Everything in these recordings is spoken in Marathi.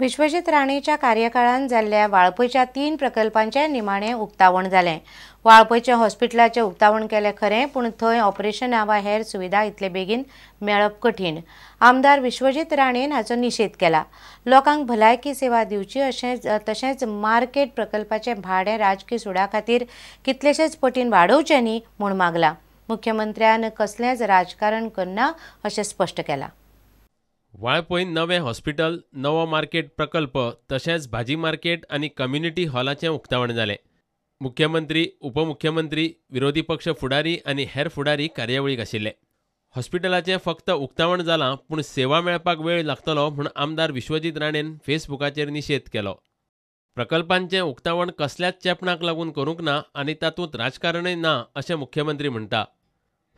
विश्वजीत राणेच्या कार्यकाळान जाल्ल्या वाळपयच्या 3 प्रकल्पांचे निमाणे उक्तावण जालें। वाळपयच्या हॉस्पिटलाचें उक्तावण केलें खरें, पूण थंय ऑपरेशनां वा हेर सुविधा इतले बेगीन मेळप कठीण। आमदार विश्वजीत राणेन हाचो निशेध केला। लोकांक भलायकी सेवा दिवची तशेंच मार्केट प्रकल्पाचें भाडें राजकी सुडा खातीर कितलेशेच पटीन वाडोवचें न्ही म्हूण मागला। मुख्यमंत्र्यान कसलेंच राजकारण करना अशें स्पश्ट केलां। वाळपयन नवें हॉस्पिटल, नवो मार्केट प्रकल्प तशेंच भाजी मार्केट आनी कम्युनिटी हॉलाचें उक्तावण जालें। मुख्यमंत्री, उपमुख्यमंत्री, विरोधी पक्ष फुडारी आनी हेर फुडारी कार्यावळीक आशिल्ले। हॉस्पिटलाचें फक्त उक्तावण जालां, पूण सेवा मेळपाक वेळ लागतलो म्हूण आमदार विश्वजीत राणेन फेसबुकाचेर निशेध केलो। प्रकल्पांचें उक्तावण कसल्याच चेपणाक लागून करूंक ना आनी तातूंत राजकारणय ना अशें मुख्यमंत्री म्हणटा।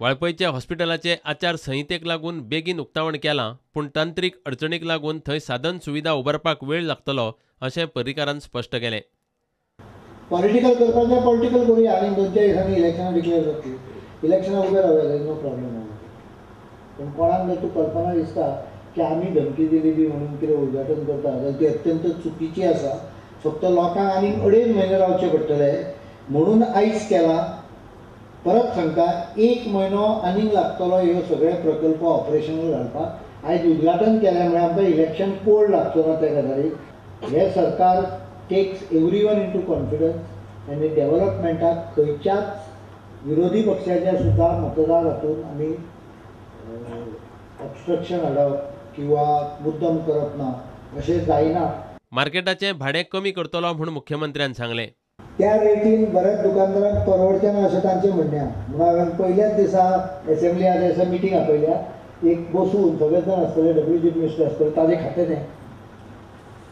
वाळपयच्या हॉस्पिटलाचे आचार संहितेक लागून बेगीन उक्तावण केलां, पूण तांत्रीक अडचणीक लागून थंय साधन सुविधा उबारपाक वेळ लागतलो अशें पर्रीकारान स्पश्ट केलें। पॉलिटिकल करपाचें पॉलिटिकल करूया आनी 2-4 दिसांनी इलेक्शनां डिक्लेअर जातली। इलेक्शनां उबे रावया, नो प्रॉब्लेम ना। पूण कोणाक जर तूं कल्पना दिसता की आमी धमकी दिली बी म्हणून कितें उद्घाटन करता जाल्यार ती अत्यंत चुकीची आसा। फक्त लोकांक आनी 2.5 म्हयने रावचे पडटले म्हणून आयज केलां। परत सांगता, 1 म्हयनो आनीक लागतलो ह्यो सगळे प्रकल्प ऑपरेशनल घालपाक। आयज उद्घाटन केलें म्हळ्यार आमकां इलेक्शन कोड लागचो ना त्या गजालीक। हे सरकार टेक्स एवरीवन इंटू कॉन्फिडन्स आनी डेव्हलपमेंटाक खंयच्याच विरोधी पक्षाच्या सुद्धा मतदार हातून आमी ऑब्स्ट्रक्शन हाडप किंवा मुद्दम करप ना, अशें जायना। मार्केटाचें भाडें कमी करतलो म्हूण मुख्यमंत्र्यान सांगलें। त्या रेटीन बऱ्याच दुकानदारांक परवडचें ना अशें तांचें म्हणणें आहा। म्हणून हांवें पयल्याच दिसा एसेंब्ली आसा मिटींग आपयल्या, एक बसून सगळे जाण आसतले, डेप्युटी चीफ मिनिस्टर आसतले, ताजें खातें तें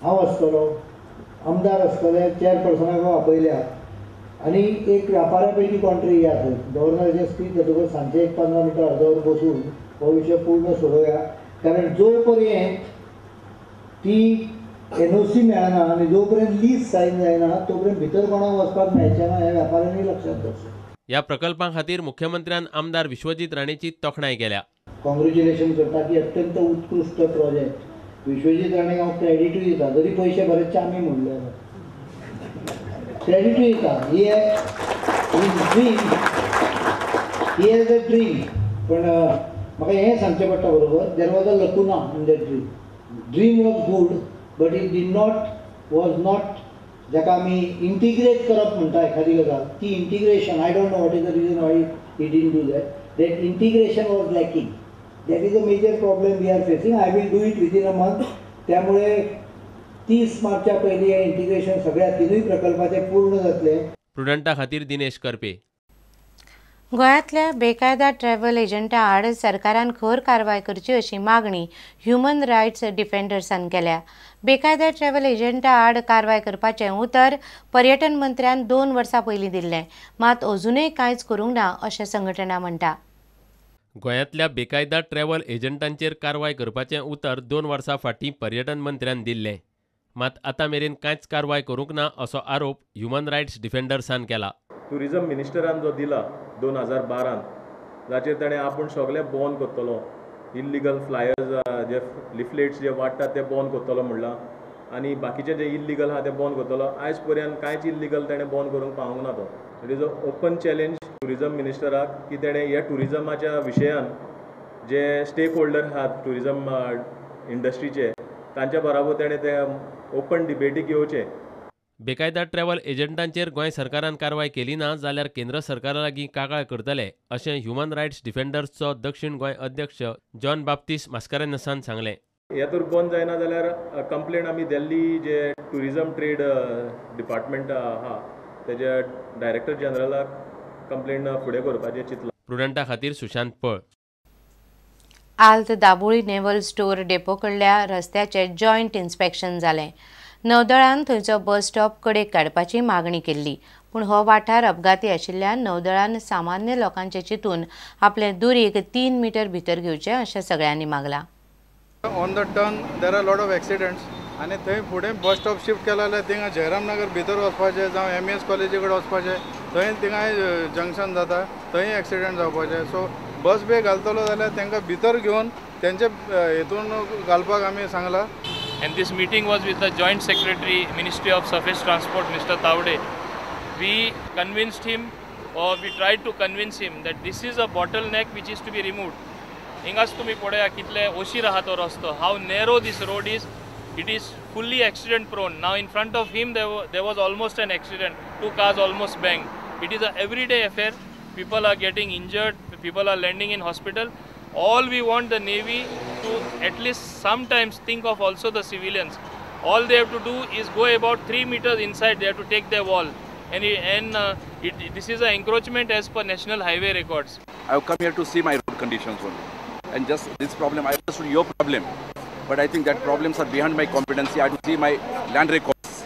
हांव आसतलो, आमदार आसतले, चेअरपर्सनाक हांव आपयल्या आनी एक व्यापाऱ्या पैकी कोण या थंय गव्हर्नराचें स्पीच जातकच सांजचे 15 मिनटां अर्द वर बसून हो विशय पूर्ण सोडोवया। कारण जो पर्यंत ती NOC मेळना आनी जो पर्यंत लीज सायन जायना तो पर्यंत भितर कोणाक वचपाक मेळचें ना हें व्यापाऱ्यांनी लक्षांत दवरचें। ह्या प्रकल्पां खातीर मुख्यमंत्र्यान आमदार विश्वजीत राणेची तोखणाय केल्या। कॉंग्रेच्युलेशन करता की अत्यंत उत्कृष्ट प्रोजेक्ट। विश्वजीत राणेक हांव क्रेडिटूय दिता, जरी पयशे भरचे आमी म्हणले क्रेडिटूय दिता। ही हॅज अ ड्रीम, पण म्हाका हें सांगचें पडटा बरोबर, there was a lacuna in that dream. Dream was good but it was not जाका आमी इंटिग्रेट करप म्हणटा एखादी गजाल, ती integration I don't know what is the reason why he didn't do that integration was lacking. That is a major problem we are facing. I will do it within a month. त्यामुळे 30 मार्चा पयलीं हें इंटिग्रेशन सगळ्या 3 प्रकल्पाचे पूर्ण जातले। प्रुडंटा खातीर दिनेश करपे। गोंयांतल्या बेकायदा ट्रॅव्हल एजंटा आड सरकारान खर कारवाय करची अशी मागणी ह्युमन रायट्स डिफेंडर्सान केल्या। बेकायदा ट्रॅव्हल एजंटा आड कारवाय करपाचें उतर पर्यटन मंत्र्यान 2 वर्सां पयलीं दिल्लें, मात अजूनय कांयच करूंक ना अशें संघटना म्हणटा। गोंयांतल्या बेकायदा ट्रॅव्हल एजंटांचेर कारवाय करपाचें उतर 2 वर्सां फाटीं पर्यटन मंत्र्यान दिल्लें, मात आतां मेरेन कांयच कारवाय करूंक ना असो आरोप ह्युमन रायट्स डिफेंडर्सान केला। टुरिजम मिनिस्टरान जो दिला 2012 जाचेर ताणें आपूण सगळें बंद करतलो, इल्लिगल फ्लायर्स जे लिफलेट्स जे वाडटात ते बंद करतलो म्हणलां आनी बाकीचे जे इल्लिगल आहा ते बंद करतलो। आयज पर्यंत कांयच इल्लिगल ताणें बंद करूंक पावूंक ना। तो it is a open challenge tourism मिनिस्टराक की ताणें ह्या टुरिजमाच्या विशयान जे स्टेक होल्डर आहात टुरिजम इंडस्ट्रीचे तांच्या बरोबर ताणें ते ओपन डिबेटीक येवचें। बेकायदा ट्रॅव्हल एजंटांचेर गोंय सरकारान कारवाय केली ना जाल्यार केंद्र सरकारा लागीं कागाळ करतले अशें ह्युमन रायट्स डिफेंडर्सचो दक्षिण गोंय अध्यक्ष जॉन बाप्तिस्ट मास्कारेन्हसान सांगलें। हे तर बंद जायना जाल्यार कंप्लेन आमी दिल्ली जे टुरिजम ट्रेड डिपार्टमेंट आहा तेजे डायरेक्टर जनरलाक कंप्लेन फुडें करपाचें चिंतलां। प्रुडंटा खातीर सुशांत पळ। आल्त दाबोळी नेवल स्टोर डेपो कडल्या रस्त्याचें जॉयंट इन्स्पेक्शन जालें। नौदळान थंयचो बस स्टॉप कडेक काडपाची मागणी केल्ली, पूण हो वाठार अपघाती आशिल्ल्यान नौदळान सामान्य लोकांचे चिंतून आपलें दुरीग 3 मीटर भितर घेवचें अशें सगळ्यांनी मागलां। On the turn there are lot of accidents आनी थंय फुडें बस स्टॉप शिफ्ट केला जाल्यार थिंगा जयराम नगर भितर वचपाचें जावं MES कॉलेजी कडेन वचपाचें, थंय थिंगा जंक्शन जाता, थंय एक्सिडेंट जावपाचें। सो बस बे घालतलो जाल्यार तांकां भितर घेवन तेंचे हेतून घालपाक आमी सांगलां। and this meeting was with the Joint Secretary, Ministry of Surface Transport, Mr. Taude. We convinced him, or we tried to convince him, that this is a bottleneck which is to be removed. Hingas tumi podaya kitle oshi rahato rasto. How narrow this road is. It is fully accident prone. Now in front of him there was almost an accident. 2 cars almost banged. It is an everyday affair. People are getting injured. People are landing in hospital. All we want the Navy to at least sometimes think of also the civilians. All they have to do is go about 3 meters inside. They have to take their wall. This is an encroachment as per national highway records. I have come here to see my road conditions only. And just this problem, I understood your problem. But I think that problems are beyond my competency. I have to see my land records.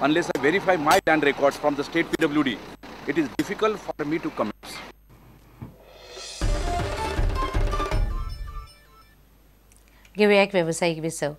Unless I verify my land records from the state PWD, it is difficult for me to comment. घेऊया एक व्यावसायिक विसव.